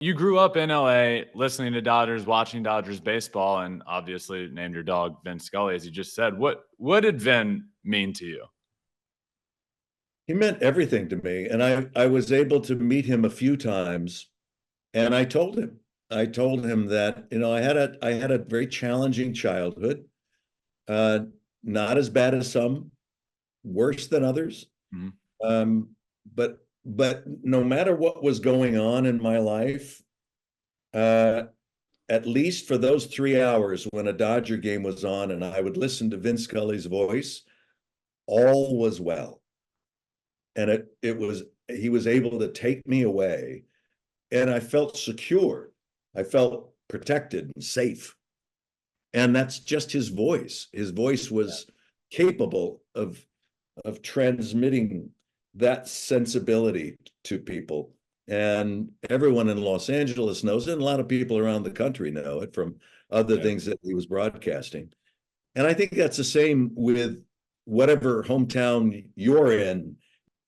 you grew up in LA listening to Dodgers, watching Dodgers baseball, and obviously named your dog Vin Scully, as you just said. What did Vin mean to you? He meant everything to me. And I was able to meet him a few times. And I told him that, I had a very challenging childhood, uh, not as bad as some, worse than others. Mhm. But no matter what was going on in my life, uh, at least for those 3 hours when a Dodger game was on and I would listen to Vin Scully's voice, all was well. And he was able to take me away, and I felt secure. I felt protected and safe. And that's just his voice. His voice was capable of transmitting that sensibility to people. And everyone in Los Angeles knows it, and a lot of people around the country know it from other Yeah. things that he was broadcasting. And I think that's the same with whatever hometown you're in.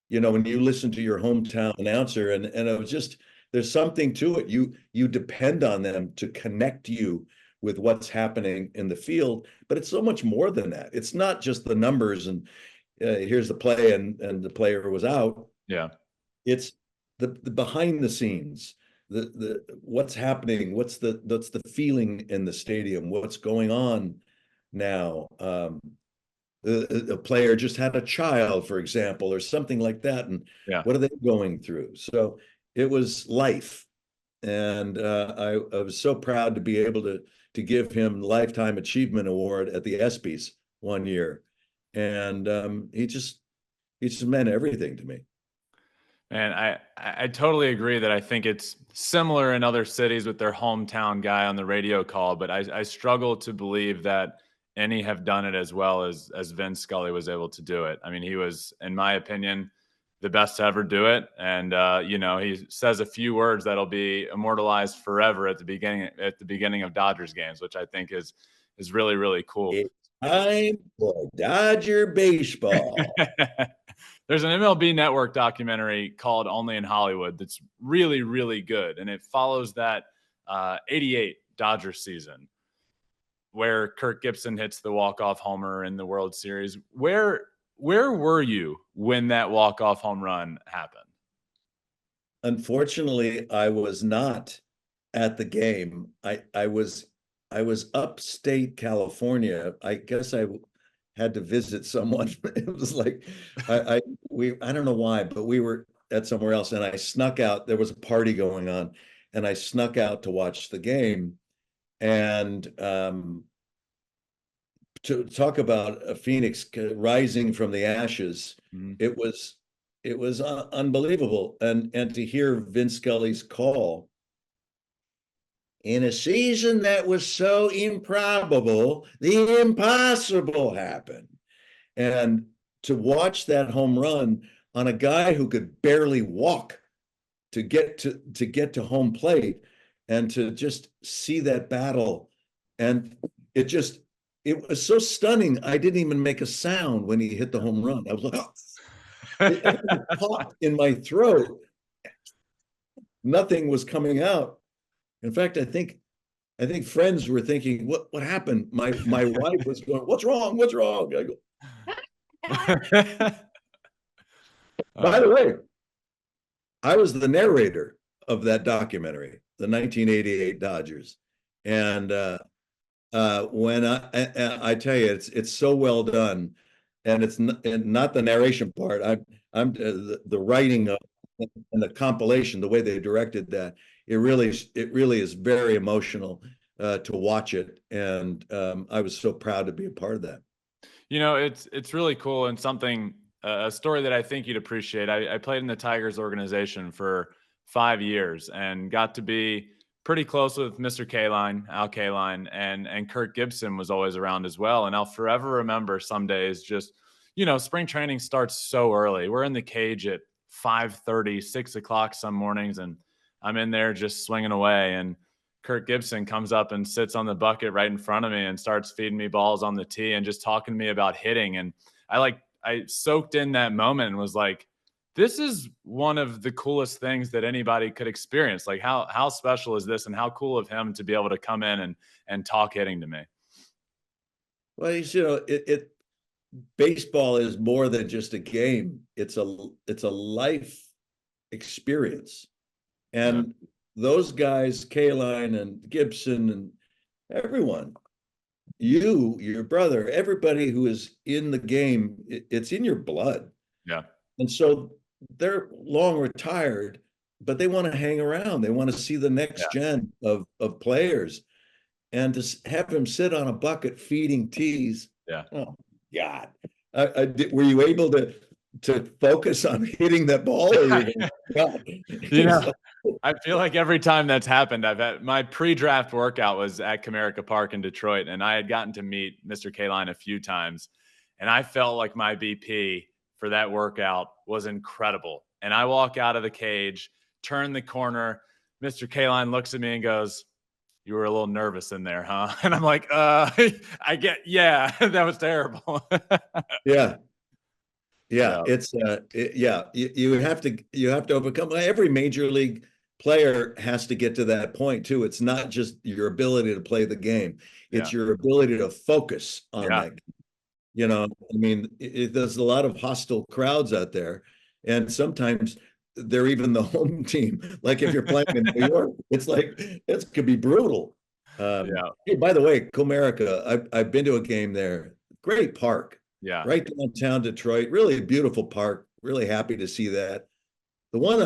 When you listen to your hometown announcer, and it was just, there's something to it. You depend on them to connect you with what's happening in the field, but it's so much more than that. It's not just the numbers and here's the play and the player was out. Yeah. It's the behind the scenes, the what's happening, what's the feeling in the stadium, what's going on now. A player just had a child, for example, or something like that, and Yeah. what are they going through? So it was life, and I was so proud to be able to give him Lifetime Achievement Award at the ESPYS one year, and he just meant everything to me. And I totally agree that I think it's similar in other cities with their hometown guy on the radio call, but I struggle to believe that any have done it as well as Vin Scully was able to do it. I mean, he was, in my opinion, the best to ever do it. And he says a few words that'll be immortalized forever at the beginning of Dodgers games, which I think is really, really cool. It's time for Dodger baseball. There's an MLB Network documentary called Only in Hollywood that's really, really good. And it follows that 88 Dodger season where Kirk Gibson hits the walk-off homer in the World Series. Where were you when that walk-off home run happened? Unfortunately, I was not at the game. I was upstate California. I guess I had to visit someone. It was like I don't know why, but we were at somewhere else, and I snuck out. There was a party going on, and I snuck out to watch the game. And to talk about a phoenix rising from the ashes, Mhm. it was unbelievable. And to hear Vince Scully's call in a season that was so improbable, the impossible happened. And to watch that home run on a guy who could barely walk to get to home plate, and to just see that battle, and it was so stunning. I didn't even make a sound when he hit the home run. I was like, oh, everything popped in my throat. Nothing was coming out. In fact, I think friends were thinking, what happened? My wife was going, what's wrong? What's wrong? I go, by uh, the way, I was the narrator of that documentary, the 1988 Dodgers. And when I tell you, it's so well done, and it's not the narration part. I'm the writing of and the compilation, the way they directed that. It really is very emotional to watch it, and I was so proud to be a part of that. it's really cool and something a story that I think you'd appreciate. I played in the Tigers organization for 5 years and got to be pretty close with Mr. Kaline, Al Kaline, and Kirk Gibson was always around as well. And I'll forever remember some days just, spring training starts so early. We're in the cage at 5:30, 6 o'clock some mornings, and I'm in there just swinging away. And Kirk Gibson comes up and sits on the bucket right in front of me and starts feeding me balls on the tee and just talking to me about hitting. And I soaked in that moment and was like, this is one of the coolest things that anybody could experience. Like how special is this, and how cool of him to be able to come in and talk hitting to me. Well, it baseball is more than just a game. It's a life experience. Yeah. And those guys, Kaline and Gibson and everyone, your brother, everybody who is in the game, it's in your blood. Yeah. And so they're long retired, but they want to hang around. They want to see the next Yeah. gen of players. And to have him sit on a bucket feeding teas, Yeah. oh God. Were you able to focus on hitting that ball, or you God? You know, I feel like every time that's happened, I've had my pre-draft workout was at Comerica Park in Detroit, and I had gotten to meet Mr. Kaline a few times, and I felt like my BP for that workout was incredible. And I walk out of the cage, turn the corner, Mr. Kaline looks at me and goes, "You were a little nervous in there, huh?" And I'm like, yeah, that was terrible." Yeah. Yeah, Yeah, yeah, you have to overcome. Every major league player has to get to that point too. It's not just your ability to play the game; it's yeah, your ability to focus on yeah, that. I mean, there's a lot of hostile crowds out there, and sometimes they're even the home team. Like if you're playing in New York, it's like it could be brutal. yeah, Hey, by the way, Comerica, I've been to a game there. Great park, yeah, right downtown Detroit. Really beautiful park. Really happy to see that. The one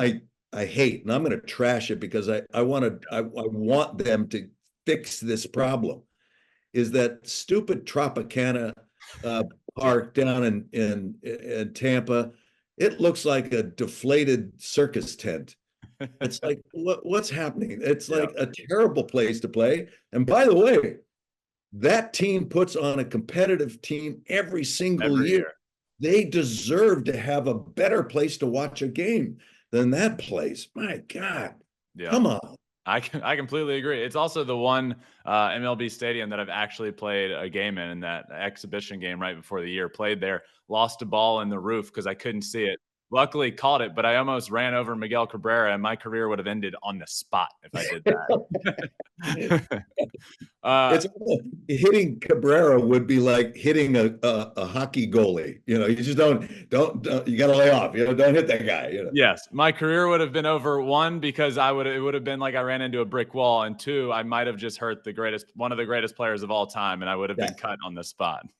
I hate, and I'm going to trash it because I want them to fix this problem, is that stupid Tropicana uh, park down in Tampa. It looks like a deflated circus tent. It's like what's happening? It's yeah. like a terrible place to play. And by the way, that team puts on a competitive team every single Every year. year. They deserve to have a better place to watch a game than that place. My God, Yeah. come on. I completely agree. It's also the one MLB stadium that I've actually played a game in that exhibition game right before the year. Played there, lost a ball in the roof because I couldn't see it. Luckily, caught it, but I almost ran over Miguel Cabrera, and my career would have ended on the spot if I did that. uh, It's hitting Cabrera would be like hitting a hockey goalie. You just don't you got to lay off. Don't hit that guy. yes, my career would have been over. One, because it would have been like I ran into a brick wall, and two, I might have just hurt one of the greatest players of all time, and I would have Yeah. been cut on the spot.